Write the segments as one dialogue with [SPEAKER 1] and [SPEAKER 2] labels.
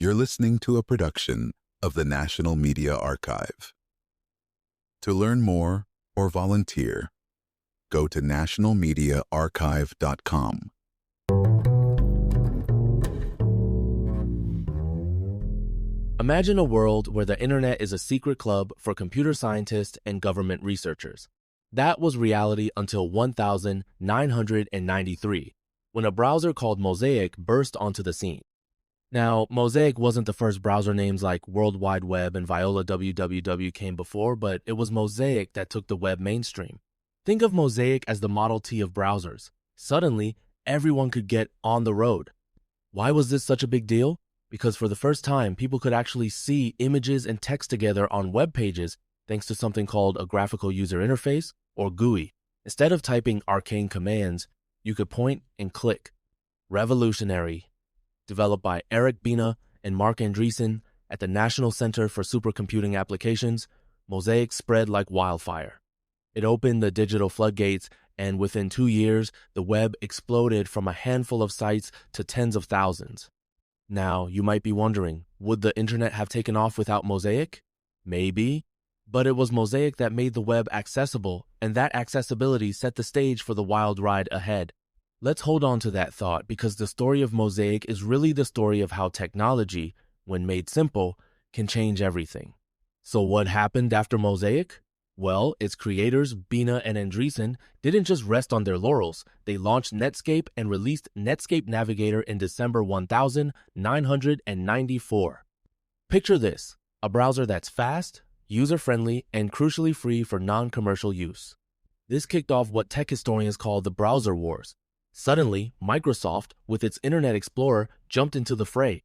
[SPEAKER 1] You're listening to a production of the National Media Archive. To learn more or volunteer, go to nationalmediaarchive.com.
[SPEAKER 2] Imagine a world where the internet is a secret club for computer scientists and government researchers. That was reality until 1993, when a browser called Mosaic burst onto the scene. Now, Mosaic wasn't the first browser names like World Wide Web and Viola www came before, but it was Mosaic that took the web mainstream. Think of Mosaic as the Model T of browsers. Suddenly, everyone could get on the road. Why was this such a big deal? Because for the first time, people could actually see images and text together on web pages thanks to something called a graphical user interface, or GUI. Instead of typing arcane commands, you could point and click. Revolutionary. Developed by Eric Bina and Mark Andreessen at the National Center for Supercomputing Applications, Mosaic spread like wildfire. It opened the digital floodgates, and within 2 years, the web exploded from a handful of sites to tens of thousands. Now, you might be wondering, would the internet have taken off without Mosaic? Maybe, but it was Mosaic that made the web accessible, and that accessibility set the stage for the wild ride ahead. Let's hold on to that thought because the story of Mosaic is really the story of how technology, when made simple, can change everything. So what happened after Mosaic? Well, its creators, Bina and Andreessen, didn't just rest on their laurels. They launched Netscape and released Netscape Navigator in December 1994. Picture this, a browser that's fast, user-friendly, and crucially free for non-commercial use. This kicked off what tech historians call the browser wars. Suddenly, Microsoft, with its Internet Explorer, jumped into the fray.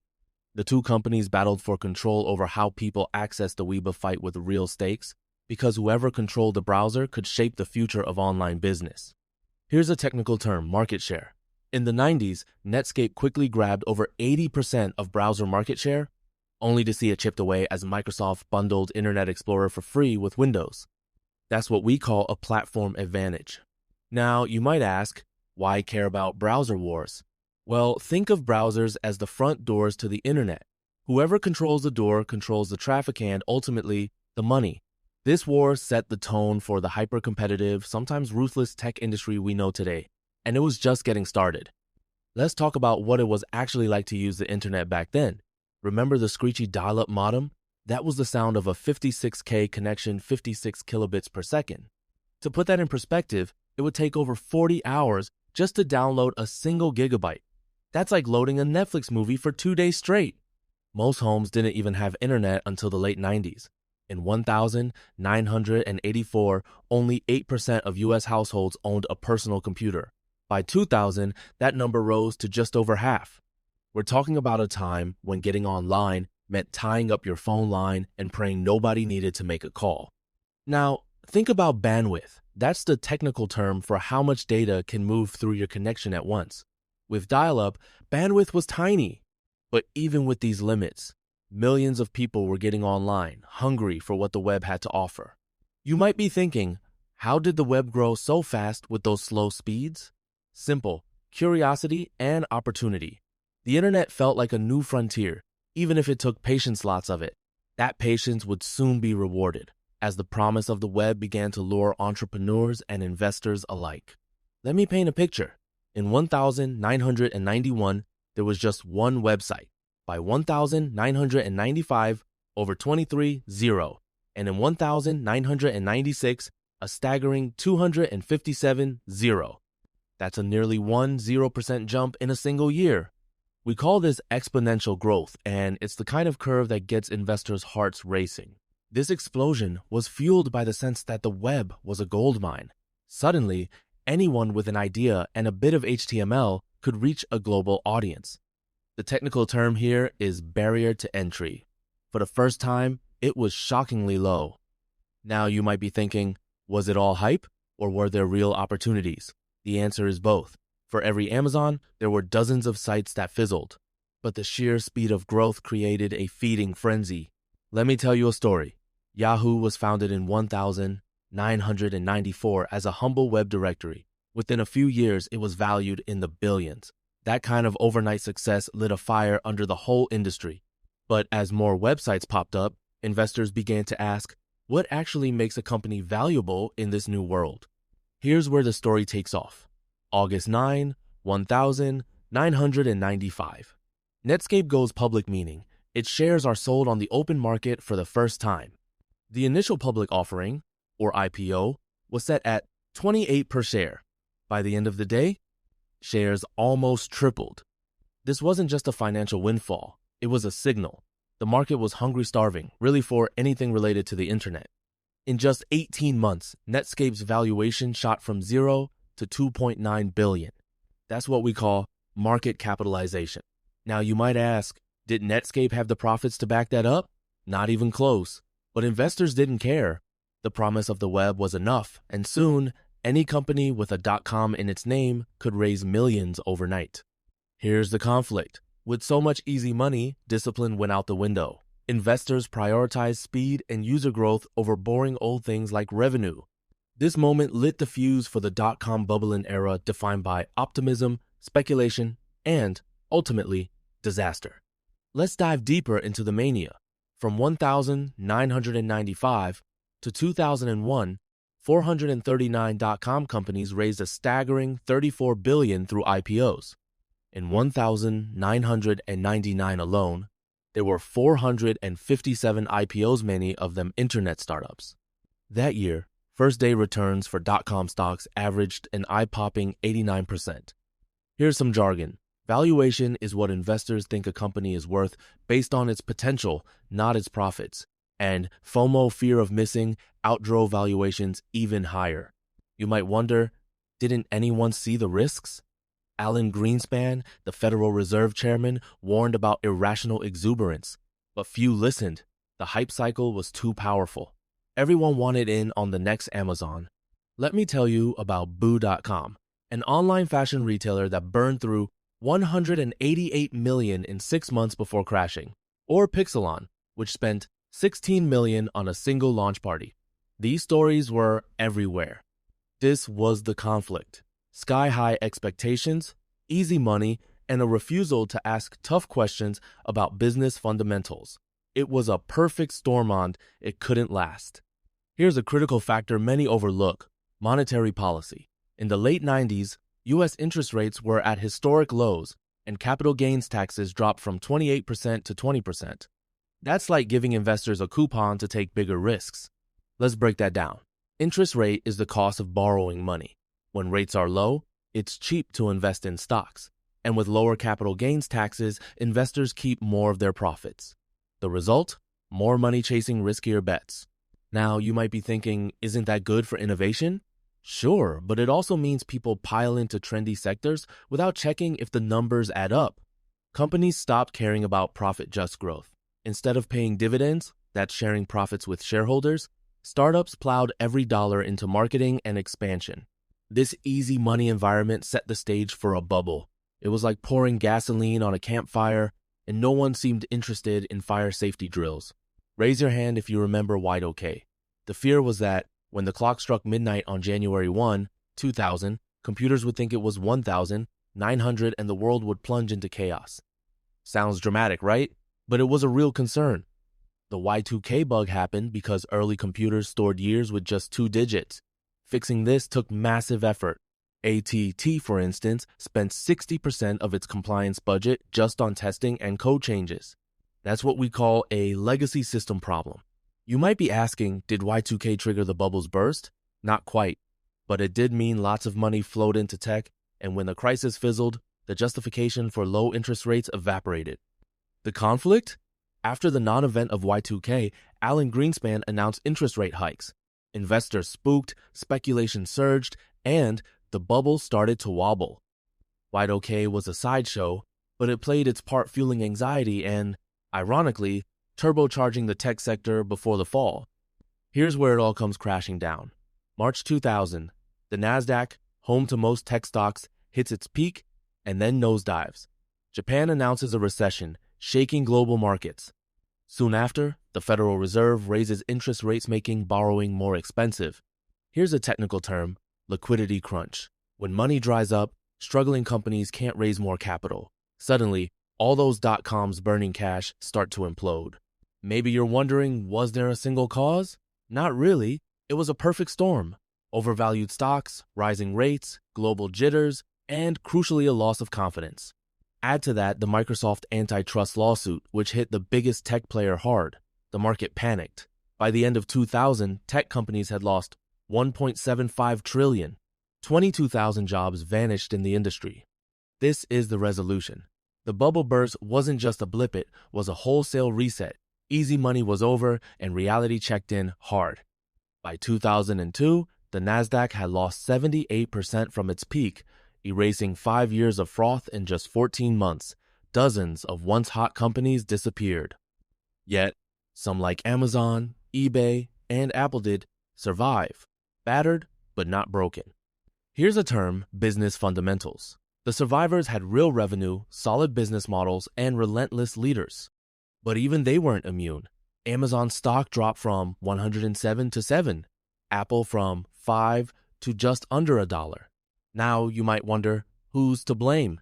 [SPEAKER 2] The two companies battled for control over how people accessed the web, a fight with real stakes, because whoever controlled the browser could shape the future of online business. Here's a technical term, market share. In the 90s, Netscape quickly grabbed over 80% of browser market share, only to see it chipped away as Microsoft bundled Internet Explorer for free with Windows. That's what we call a platform advantage. Now, you might ask, why care about browser wars? Well, think of browsers as the front doors to the internet. Whoever controls the door controls the traffic and, ultimately, the money. This war set the tone for the hyper-competitive, sometimes ruthless tech industry we know today, and it was just getting started. Let's talk about what it was actually like to use the internet back then. Remember the screechy dial-up modem? That was the sound of a 56K connection, 56 kilobits per second. To put that in perspective, it would take over 40 hours just to download a single gigabyte. That's like loading a Netflix movie for 2 days straight. Most homes didn't even have internet until the late 90s. In 1984, only 8% of U.S. households owned a personal computer. By 2000, that number rose to just over half. We're talking about a time when getting online meant tying up your phone line and praying nobody needed to make a call. Now, think about bandwidth. That's the technical term for how much data can move through your connection at once. With dial-up, bandwidth was tiny. But even with these limits, millions of people were getting online, hungry for what the web had to offer. You might be thinking, how did the web grow so fast with those slow speeds? Simple, curiosity and opportunity. The internet felt like a new frontier, even if it took patience lots of it. That patience would soon be rewarded, as the promise of the web began to lure entrepreneurs and investors alike. Let me paint a picture. In 1991, there was just one website. By 1995, over 23, 0. And in 1996, a staggering 257, 0. That's a nearly 0% jump in a single year. We call this exponential growth, and it's the kind of curve that gets investors' hearts racing. This explosion was fueled by the sense that the web was a goldmine. Suddenly, anyone with an idea and a bit of HTML could reach a global audience. The technical term here is barrier to entry. For the first time, it was shockingly low. Now you might be thinking, was it all hype or were there real opportunities? The answer is both. For every Amazon, there were dozens of sites that fizzled. But the sheer speed of growth created a feeding frenzy. Let me tell you a story. Yahoo was founded in 1994 as a humble web directory. Within a few years, it was valued in the billions. That kind of overnight success lit a fire under the whole industry. But as more websites popped up, investors began to ask, what actually makes a company valuable in this new world? Here's where the story takes off. August 9, 1995. Netscape goes public, meaning its shares are sold on the open market for the first time. The initial public offering, or IPO, was set at $28 per share. By the end of the day, shares almost tripled. This wasn't just a financial windfall, it was a signal. The market was hungry-starving, really, for anything related to the internet. In just 18 months, Netscape's valuation shot from $0 to $2.9 billion. That's what we call market capitalization. Now, you might ask, did Netscape have the profits to back that up? Not even close. But investors didn't care. The promise of the web was enough, and soon, any company with a .com in its name could raise millions overnight. Here's the conflict. With so much easy money, discipline went out the window. Investors prioritized speed and user growth over boring old things like revenue. This moment lit the fuse for the .com bubble era defined by optimism, speculation, and, ultimately, disaster. Let's dive deeper into the mania. From 1995 to 2001, 439 .com companies raised a staggering $34 billion through IPOs. In 1999 alone, there were 457 IPOs, many of them internet startups. That year, first-day returns for .com stocks averaged an eye-popping 89%. Here's some jargon. Valuation is what investors think a company is worth based on its potential, not its profits. And FOMO, fear of missing, outdrove valuations even higher. You might wonder, didn't anyone see the risks? Alan Greenspan, the Federal Reserve chairman, warned about irrational exuberance, but few listened. The hype cycle was too powerful. Everyone wanted in on the next Amazon. Let me tell you about Boo.com, an online fashion retailer that burned through $188 million in 6 months before crashing, or Pixelon, which spent $16 million on a single launch party. These stories were everywhere. This was the conflict. Sky-high expectations, easy money, and a refusal to ask tough questions about business fundamentals. It was a perfect storm, and it couldn't last. Here's a critical factor many overlook: monetary policy. In the late 90s, U.S. interest rates were at historic lows, and capital gains taxes dropped from 28% to 20%. That's like giving investors a coupon to take bigger risks. Let's break that down. Interest rate is the cost of borrowing money. When rates are low, it's cheap to invest in stocks. And with lower capital gains taxes, investors keep more of their profits. The result? More money chasing riskier bets. Now, you might be thinking, isn't that good for innovation? Sure, but it also means people pile into trendy sectors without checking if the numbers add up. Companies stopped caring about profit-just growth. Instead of paying dividends, that's sharing profits with shareholders, startups plowed every dollar into marketing and expansion. This easy money environment set the stage for a bubble. It was like pouring gasoline on a campfire, and no one seemed interested in fire safety drills. Raise your hand if you remember Y2K. The fear was that when the clock struck midnight on January 1, 2000, computers would think it was 1900 and the world would plunge into chaos. Sounds dramatic, right? But it was a real concern. The Y2K bug happened because early computers stored years with just 2 digits. Fixing this took massive effort. AT&T, for instance, spent 60% of its compliance budget just on testing and code changes. That's what we call a legacy system problem. You might be asking, did Y2K trigger the bubble's burst? Not quite, but it did mean lots of money flowed into tech, and when the crisis fizzled, the justification for low interest rates evaporated. The conflict? After the non-event of Y2K, Alan Greenspan announced interest rate hikes. Investors spooked, speculation surged, and the bubble started to wobble. Y2K was a sideshow, but it played its part fueling anxiety and, ironically, turbocharging the tech sector before the fall. Here's where it all comes crashing down. March 2000, the Nasdaq, home to most tech stocks, hits its peak and then nosedives. Japan announces a recession, shaking global markets. Soon after, the Federal Reserve raises interest rates, making borrowing more expensive. Here's a technical term: liquidity crunch. When money dries up, struggling companies can't raise more capital. Suddenly, All those dot-coms burning cash start to implode. Maybe you're wondering, was there a single cause? Not really. It was a perfect storm. Overvalued stocks, rising rates, global jitters, and crucially a loss of confidence. Add to that the Microsoft antitrust lawsuit, which hit the biggest tech player hard. The market panicked. By the end of 2000, tech companies had lost $1.75 trillion. 22,000 jobs vanished in the industry. This is the resolution. The bubble burst wasn't just a blip, it was a wholesale reset. Easy money was over and reality checked in hard. By 2002, the Nasdaq had lost 78% from its peak, erasing 5 years of froth in just 14 months. Dozens of once hot companies disappeared. Yet, some like Amazon, eBay, and Apple did survive, battered but not broken. Here's a term: business fundamentals. The survivors had real revenue, solid business models, and relentless leaders. But even they weren't immune. Amazon stock dropped from 107 to 7, Apple from 5 to just under $1. Now you might wonder, who's to blame?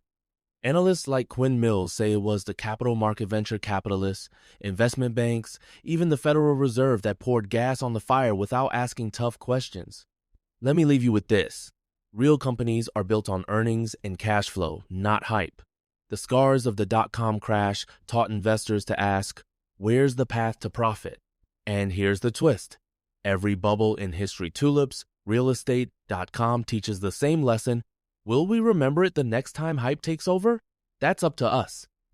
[SPEAKER 2] Analysts like Quinn Mills say it was the capital market venture capitalists, investment banks, even the Federal Reserve that poured gas on the fire without asking tough questions. Let me leave you with this. Real companies are built on earnings and cash flow, not hype. The scars of the dot-com crash taught investors to ask, where's the path to profit? And here's the twist. Every bubble in history tulips, real estate.com teaches the same lesson. Will we remember it the next time hype takes over? That's up to us.